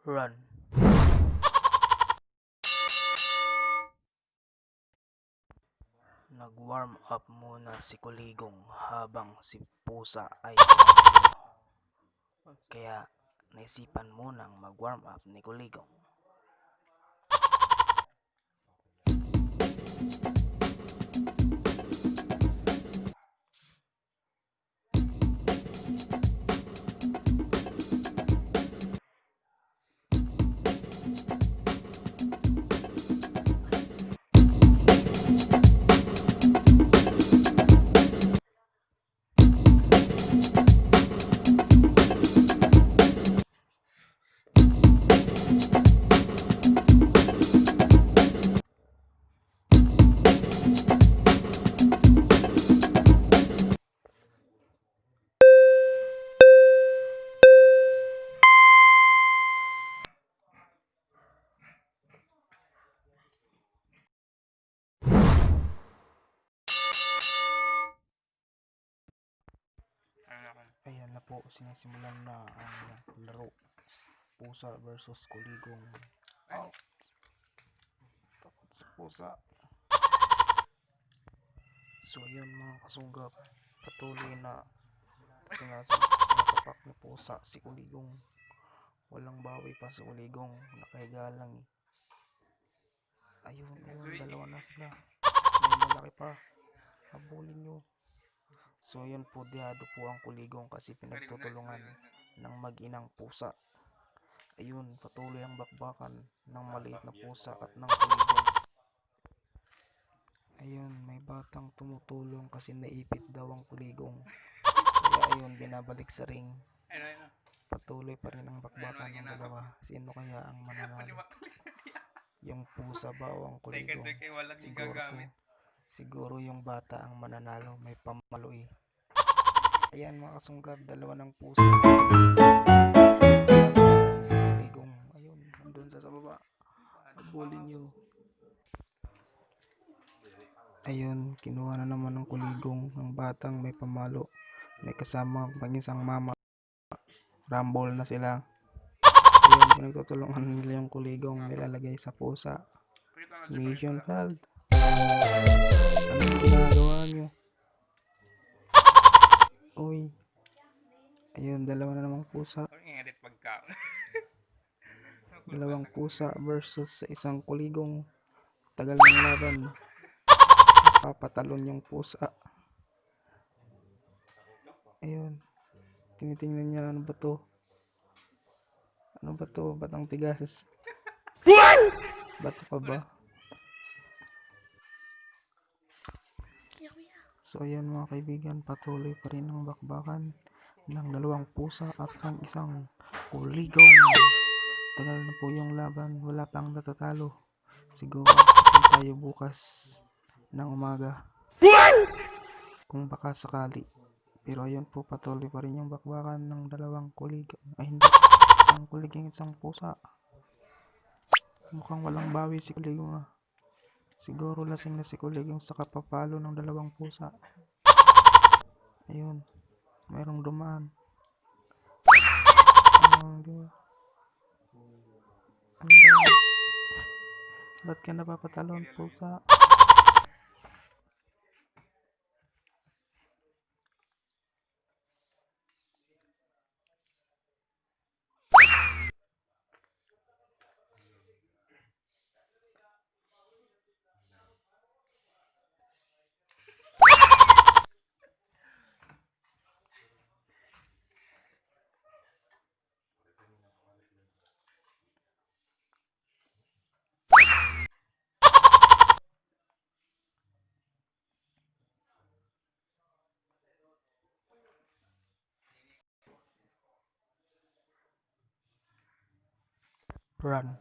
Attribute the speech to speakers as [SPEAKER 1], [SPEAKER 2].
[SPEAKER 1] Run. Nag-warm up muna si Kuligong habang si Pusa ay tumakbo. Kaya naisipan munang mag-warm up ni Kuligong. Ayan na po, sinisimulan na ang laro. Pusa versus Kuligong. Oh, takot sa pusa. So ayan mga kasunggap, patuloy na sinasapak ni Pusa si Kuligong. Walang bawi pa si Kuligong, nakahiga lang eh. Ayun, dalawa na sila. May malaki pa, habulin nyo. So yun po, dihado po ang Kuligong kasi pinagtutulungan ng mag-inang pusa. Ayun, patuloy ang bakbakan ng maliit na pusa at ng Kuligong. Ayun, may batang tumutulong kasi naipit daw ang Kuligong. Kaya ayun, binabalik sa ring. Patuloy pa rin ang bakbakan ng dalawa. Sino kaya ang mananalo? Yung pusa ba o ang Kuligong? Siguro yung bata ang mananalo. May pamalo eh. Ayan mga kasunggab, dalawa ng pusa. Si Kuligong, ayun, nandun sa baba. Habulin nyo. Ayun, kinuha na naman ng Kuligong ng batang may pamalo. May kasama pang isang mama. Rumble na sila. Ayun, pinagtutulungan nila yung Kuligong nilalagay sa pusa. Mission failed. Anong ginagawa nyo? Uy. Ayun, dalawa na namang pusa. Dalawang pusa versus sa isang Kuligong. Tagal ng laban. Napapatalon yung pusa. Ayun. Tinitingnan niya, ano ba to? Ano ba to? Batang tigas. Bato pa ba? So ayan mga kaibigan, patuloy pa rin ang bakbakan ng dalawang pusa at ng isang Kuligong. Tagal na po yung laban, wala pang natatalo. Siguro tayo bukas ng umaga kung baka sakali. Pero ayun po, patuloy pa rin yung bakbakan ng dalawang Kuligong. Ay hindi, isang Kuligong, isang pusa. Mukhang walang bawi si Kuligong ah. Siguro lasing na si Kuligong sa kapapalo ng dalawang pusa. Ayun, mayroong dumaan. Ano ba yun? Ba't ka napapatalon, pusa? Run.